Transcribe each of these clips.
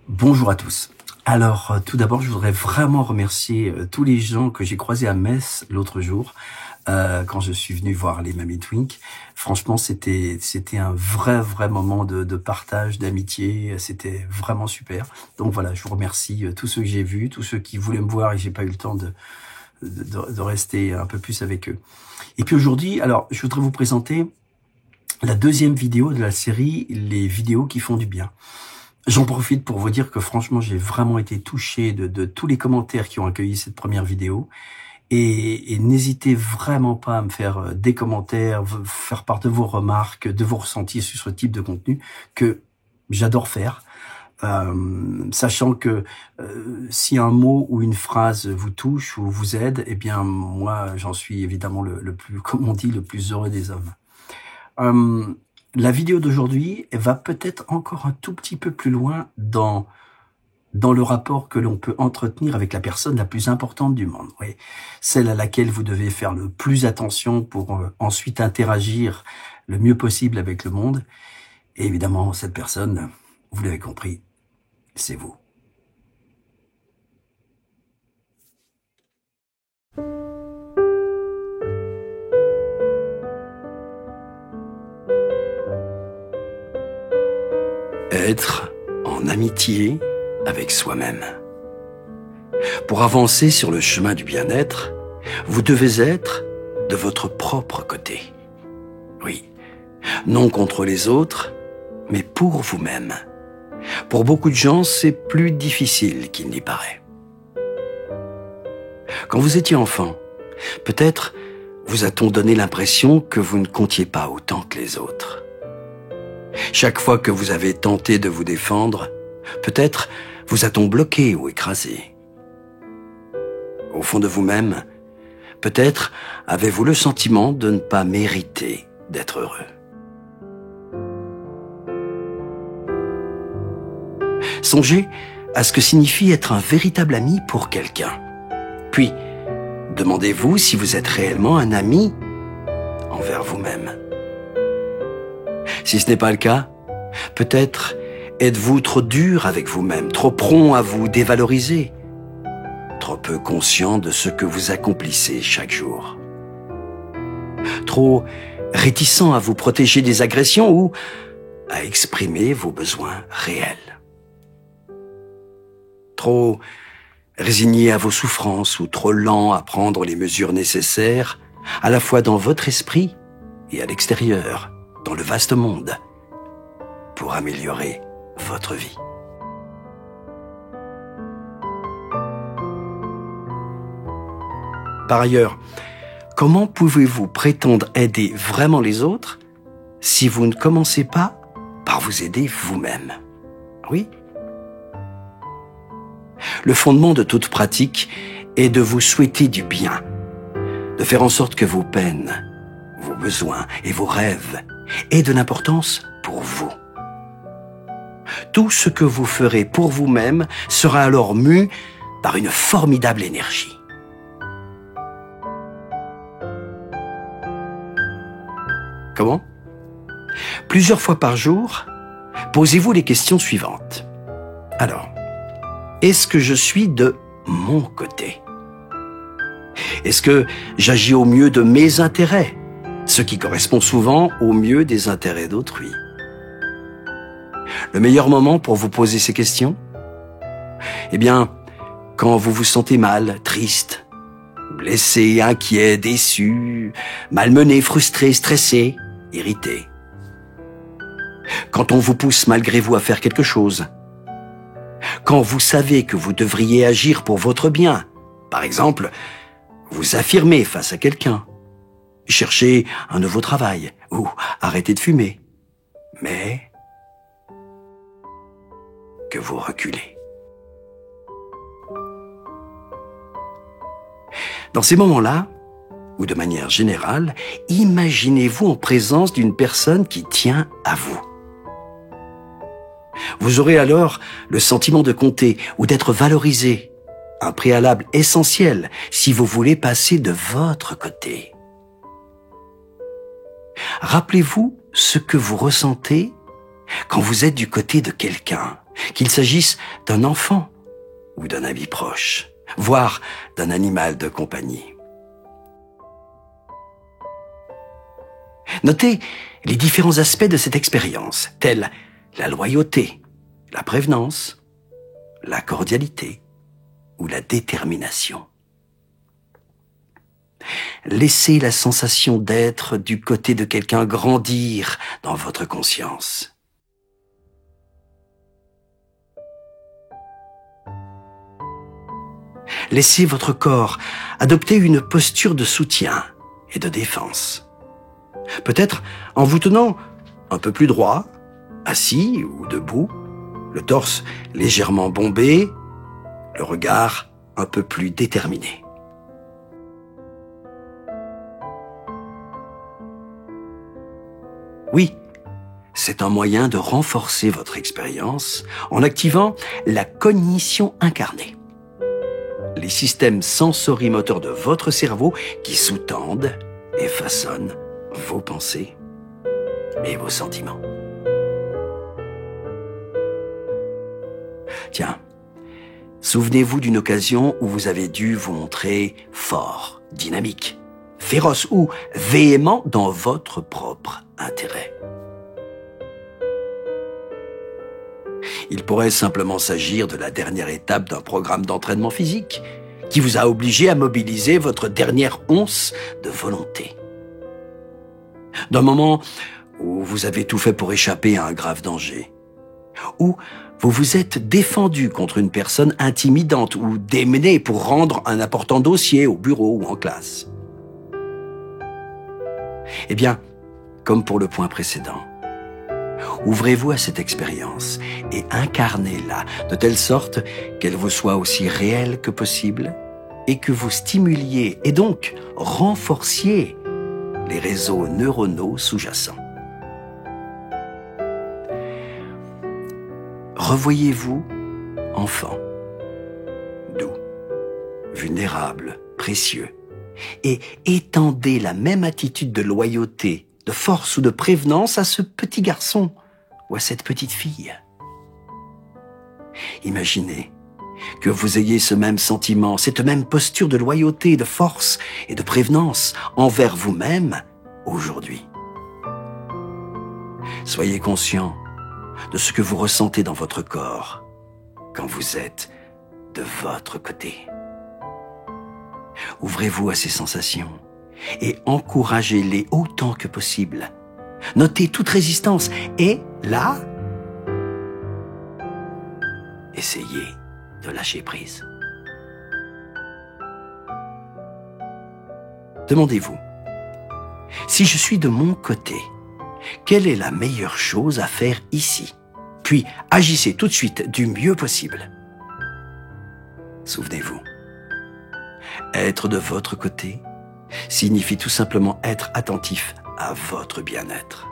Bonjour à tous. Alors, tout d'abord, je voudrais vraiment remercier tous les gens que j'ai croisés à Metz l'autre jour, quand je suis venu voir les Mamie Twink. Franchement, c'était un vrai moment de partage, d'amitié. C'était vraiment super. Donc voilà, je vous remercie tous ceux que j'ai vus, tous ceux qui voulaient me voir et j'ai pas eu le temps de rester un peu plus avec eux. Et puis aujourd'hui, alors, je voudrais vous présenter la deuxième vidéo de la série Les vidéos qui font du bien. J'en profite pour vous dire que franchement, j'ai vraiment été touché de tous les commentaires qui ont accueilli cette première vidéo. Et n'hésitez vraiment pas à me faire des commentaires, faire part de vos remarques, de vos ressentis sur ce type de contenu que j'adore faire. Sachant que si un mot ou une phrase vous touche ou vous aide, eh bien moi, j'en suis évidemment le plus, comme on dit, le plus heureux des hommes. La vidéo d'aujourd'hui va peut-être encore un tout petit peu plus loin dans le rapport que l'on peut entretenir avec la personne la plus importante du monde. Oui, celle à laquelle vous devez faire le plus attention pour ensuite interagir le mieux possible avec le monde. Et évidemment, cette personne, vous l'avez compris, c'est vous. Être en amitié avec soi-même. Pour avancer sur le chemin du bien-être, vous devez être de votre propre côté. Oui, non contre les autres, mais pour vous-même. Pour beaucoup de gens, c'est plus difficile qu'il n'y paraît. Quand vous étiez enfant, peut-être vous a-t-on donné l'impression que vous ne comptiez pas autant que les autres. Chaque fois que vous avez tenté de vous défendre, peut-être vous a-t-on bloqué ou écrasé. Au fond de vous-même, peut-être avez-vous le sentiment de ne pas mériter d'être heureux. Songez à ce que signifie être un véritable ami pour quelqu'un. Puis, demandez-vous si vous êtes réellement un ami envers vous-même. Si ce n'est pas le cas, peut-être êtes-vous trop dur avec vous-même, trop prompt à vous dévaloriser, trop peu conscient de ce que vous accomplissez chaque jour, trop réticent à vous protéger des agressions ou à exprimer vos besoins réels, trop résigné à vos souffrances ou trop lent à prendre les mesures nécessaires, à la fois dans votre esprit et à l'extérieur, dans le vaste monde, pour améliorer votre vie. Par ailleurs, comment pouvez-vous prétendre aider vraiment les autres si vous ne commencez pas par vous aider vous-même? Oui. Le fondement de toute pratique est de vous souhaiter du bien, de faire en sorte que vos peines, vos besoins et vos rêves aient de l'importance pour vous. Tout ce que vous ferez pour vous-même sera alors mu par une formidable énergie. Comment? Plusieurs fois par jour, posez-vous les questions suivantes. Alors, est-ce que je suis de mon côté? Est-ce que j'agis au mieux de mes intérêts, ce qui correspond souvent au mieux des intérêts d'autrui? Le meilleur moment pour vous poser ces questions? Eh bien, quand vous vous sentez mal, triste, blessé, inquiet, déçu, malmené, frustré, stressé, irrité. Quand on vous pousse malgré vous à faire quelque chose. Quand vous savez que vous devriez agir pour votre bien. Par exemple, vous affirmer face à quelqu'un. Chercher un nouveau travail ou arrêter de fumer. Mais que vous reculez. Dans ces moments-là, ou de manière générale, imaginez-vous en présence d'une personne qui tient à vous. Vous aurez alors le sentiment de compter ou d'être valorisé, un préalable essentiel si vous voulez passer de votre côté. Rappelez-vous ce que vous ressentez quand vous êtes du côté de quelqu'un, qu'il s'agisse d'un enfant ou d'un ami proche, voire d'un animal de compagnie. Notez les différents aspects de cette expérience, tels la loyauté, la prévenance, la cordialité ou la détermination. Laissez la sensation d'être du côté de quelqu'un grandir dans votre conscience. Laissez votre corps adopter une posture de soutien et de défense. Peut-être en vous tenant un peu plus droit, assis ou debout, le torse légèrement bombé, le regard un peu plus déterminé. Oui, c'est un moyen de renforcer votre expérience en activant la cognition incarnée. Les systèmes sensorimoteurs de votre cerveau qui sous-tendent et façonnent vos pensées et vos sentiments. Tiens, souvenez-vous d'une occasion où vous avez dû vous montrer fort, dynamique, féroce ou véhément dans votre propre intérêt. Il pourrait simplement s'agir de la dernière étape d'un programme d'entraînement physique qui vous a obligé à mobiliser votre dernière once de volonté. D'un moment où vous avez tout fait pour échapper à un grave danger, où vous vous êtes défendu contre une personne intimidante ou démené pour rendre un important dossier au bureau ou en classe. Eh bien, comme pour le point précédent, ouvrez-vous à cette expérience et incarnez-la de telle sorte qu'elle vous soit aussi réelle que possible et que vous stimuliez et donc renforciez les réseaux neuronaux sous-jacents. Revoyez-vous enfant, doux, vulnérable, précieux, et étendez la même attitude de loyauté, de force ou de prévenance à ce petit garçon ou à cette petite fille. Imaginez que vous ayez ce même sentiment, cette même posture de loyauté, de force et de prévenance envers vous-même aujourd'hui. Soyez conscient de ce que vous ressentez dans votre corps quand vous êtes de votre côté. Ouvrez-vous à ces sensations et encouragez-les autant que possible. Notez toute résistance et là, essayez de lâcher prise. Demandez-vous, si je suis de mon côté, quelle est la meilleure chose à faire ici? Puis agissez tout de suite du mieux possible. Souvenez-vous, être de votre côté signifie tout simplement être attentif à votre bien-être.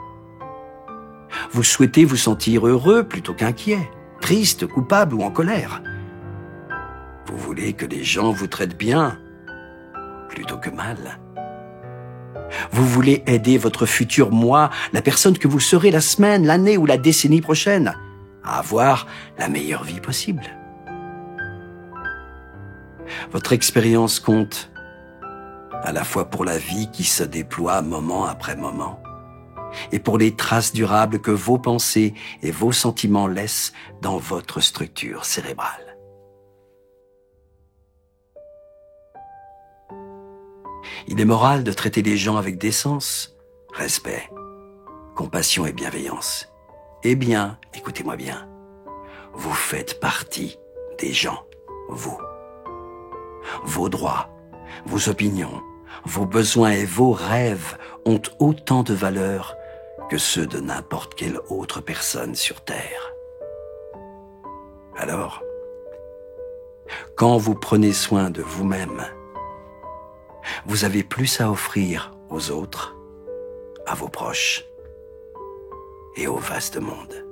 Vous souhaitez vous sentir heureux plutôt qu'inquiet, triste, coupable ou en colère. Vous voulez que les gens vous traitent bien plutôt que mal. Vous voulez aider votre futur moi, la personne que vous serez la semaine, l'année ou la décennie prochaine, à avoir la meilleure vie possible. Votre expérience compte à la fois pour la vie qui se déploie moment après moment et pour les traces durables que vos pensées et vos sentiments laissent dans votre structure cérébrale. Il est moral de traiter les gens avec décence, respect, compassion et bienveillance. Eh bien, écoutez-moi bien, vous faites partie des gens, vous. Vos droits, vos opinions, vos besoins et vos rêves ont autant de valeur que ceux de n'importe quelle autre personne sur Terre. Alors, quand vous prenez soin de vous-même, vous avez plus à offrir aux autres, à vos proches et au vaste monde.